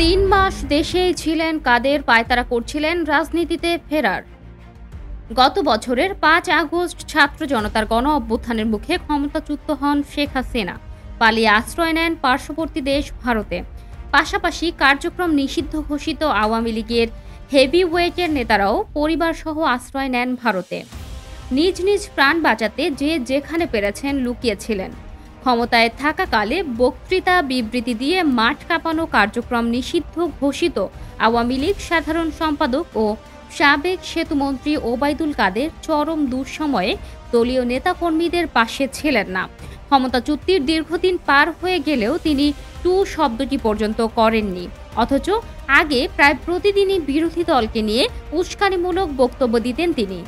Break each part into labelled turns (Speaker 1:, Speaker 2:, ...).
Speaker 1: ৩ মাস দেশেই ছিলেন কাদের, পায়তারা করছিলেন রাজনীতিতে ফেরার। গত বছরের ৫ আগস্ট ছাত্র জনতার গণ অভ্যুত্থানের মুখে ক্ষমতাচ্যুত হন শেখ হাসিনা। পালিয়ে আশ্রয় নেন পার্শ্ববর্তী দেশ ভারতে। পাশাপাশি কার্যক্রম নিষিদ্ধ ঘোষিত আওয়ামী লীগের হেভিওয়েটের নেতারাও পরিবারসহ আশ্রয় নেন ভারতে। নিজ নিজ প্রাণ বাঁচাতে যে যেখানে পেরেছেন লুকিয়েছিলেন। ক্ষমতায় থাকাকালে বক্তৃতা বিবৃতি দিয়ে মাঠ কাঁপানো কার্যক্রম নিষিদ্ধ ঘোষিত আওয়ামী লীগ সাধারণ সম্পাদক ও সাবেক সেতুমন্ত্রী ওবায়দুল কাদের চরম দুঃসময়ে দলীয় নেতাকর্মীদের পাশে ছিলেন না। ক্ষমতাচ্যুতির দীর্ঘদিন পার হয়ে গেলেও তিনি টু শব্দটি পর্যন্ত করেননি। অথচ আগে প্রায় প্রতিদিনই বিরোধী দলকে নিয়ে উস্কানিমূলক বক্তব্য দিতেন তিনি।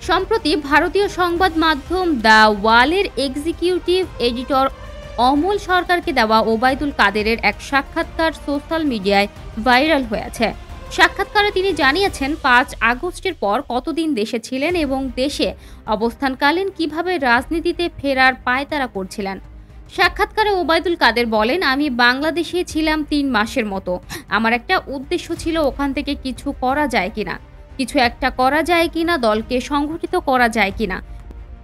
Speaker 1: সম্প্রতি ভারতীয় সংবাদ মাধ্যম দ্য ওয়ালের এক্সিকিউটিভ এডিটর অমল সরকারকে দেওয়া ওবায়দুল কাদেরের এক সাক্ষাৎকার সোশ্যাল মিডিয়ায় ভাইরাল হয়েছে। সাক্ষাৎকারে তিনি জানিয়েছেন ৫ আগস্টের পর কতদিন দেশে ছিলেন এবং দেশে অবস্থানকালীন কিভাবে রাজনীতিতে ফেরার পায়তারা করছিলেন। সাক্ষাৎকারে ওবায়দুল কাদের বলেন, আমি বাংলাদেশে ছিলাম ৩ মাসের মতো। আমার একটা উদ্দেশ্য ছিল ওখান থেকে কিছু করা যায় কিনা, কিছু একটা করা যায় কিনা, দলকে সংগঠিত করা যায় কিনা।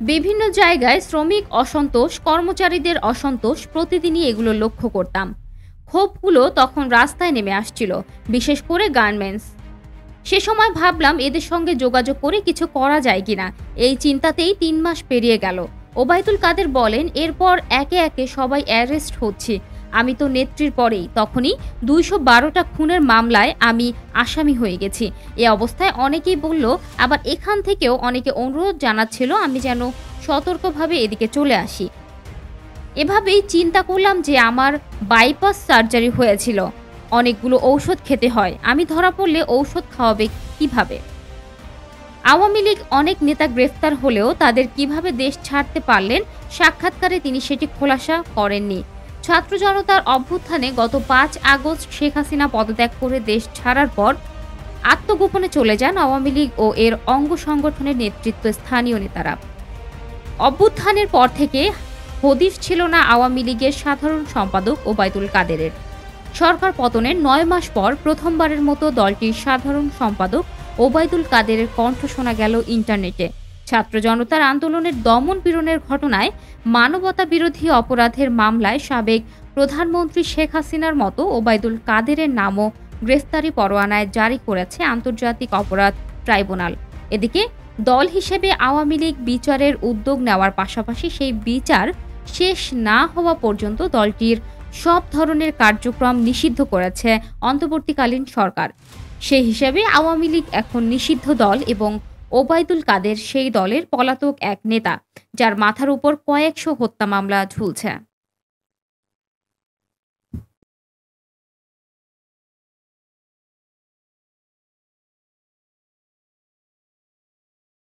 Speaker 1: বিভিন্ন জায়গায় শ্রমিক অসন্তোষ, কর্মচারীদের অসন্তোষ, প্রতিদিনই এগুলো লক্ষ্য করতাম। ক্ষোভগুলো তখন রাস্তায় নেমে আসছিল, বিশেষ করে গার্মেন্টস। সে সময় ভাবলাম এদের সঙ্গে যোগাযোগ করে কিছু করা যায় কিনা। এই চিন্তাতেই ৩ মাস পেরিয়ে গেল। ওবায়দুল কাদের বলেন, এরপর একে একে সবাই অ্যারেস্ট হচ্ছে। আমি তো নেত্রীর পরেই, তখনই ২১২টা খুনের মামলায় আমি আসামি হয়ে গেছি। এ অবস্থায় অনেকেই বলল, আবার এখান থেকেও অনেকে অনুরোধ জানাচ্ছিল আমি যেন সতর্কভাবে এদিকে চলে আসি। এভাবেই চিন্তা করলাম যে আমার বাইপাস সার্জারি হয়েছিল, অনেকগুলো ঔষধ খেতে হয়, আমি ধরা পড়লে ঔষধ খাওয়াবে কিভাবে। আওয়ামী লীগ অনেক নেতা গ্রেফতার হলেও তাদের কিভাবে দেশ ছাড়তে পারলেন, সাক্ষাৎকারে তিনি সেটি খোলাসা করেননি। ছাত্র জনতার অভ্যুত্থানে গত ৫ আগস্ট শেখ হাসিনা পদত্যাগ করে দেশ ছাড়ার পর আত্মগোপনে চলে যান আওয়ামী লীগ ও এর অঙ্গ সংগঠনের নেতৃত্ব স্থানীয় নেতারা। অভ্যুত্থানের পর থেকে হদিস ছিল না আওয়ামী লীগের সাধারণ সম্পাদক ওবায়দুল কাদেরের। সরকার পতনের ৯ মাস পর প্রথমবারের মতো দলটির সাধারণ সম্পাদক ওবায়দুল কাদেরের কণ্ঠ শোনা গেল ইন্টারনেটে। ছাত্র জনতার আন্দোলনের দমন পীড়নের ঘটনায়, মানবতা বিরোধী অপরাধের মামলায় সাবেক প্রধানমন্ত্রী শেখ হাসিনার মতো ওবায়দুল কাদেরের নামও গ্রেফতারি পরোয়ানায় জারি করেছে আন্তর্জাতিক অপরাধ ট্রাইব্যুনাল। এদিকে দল হিসেবে আওয়ামী লীগ বিচারের উদ্যোগ নেওয়ার পাশাপাশি সেই বিচার শেষ না হওয়া পর্যন্ত দলটির সব ধরনের কার্যক্রম নিষিদ্ধ করেছে অন্তর্বর্তীকালীন সরকার। সেই হিসেবে আওয়ামী লীগ এখন নিষিদ্ধ দল এবং ওবায়দুল কাদের সেই দলের পলাতক এক নেতা, যার মাথার উপর কয়েকশো হত্যা মামলা ঝুলছে।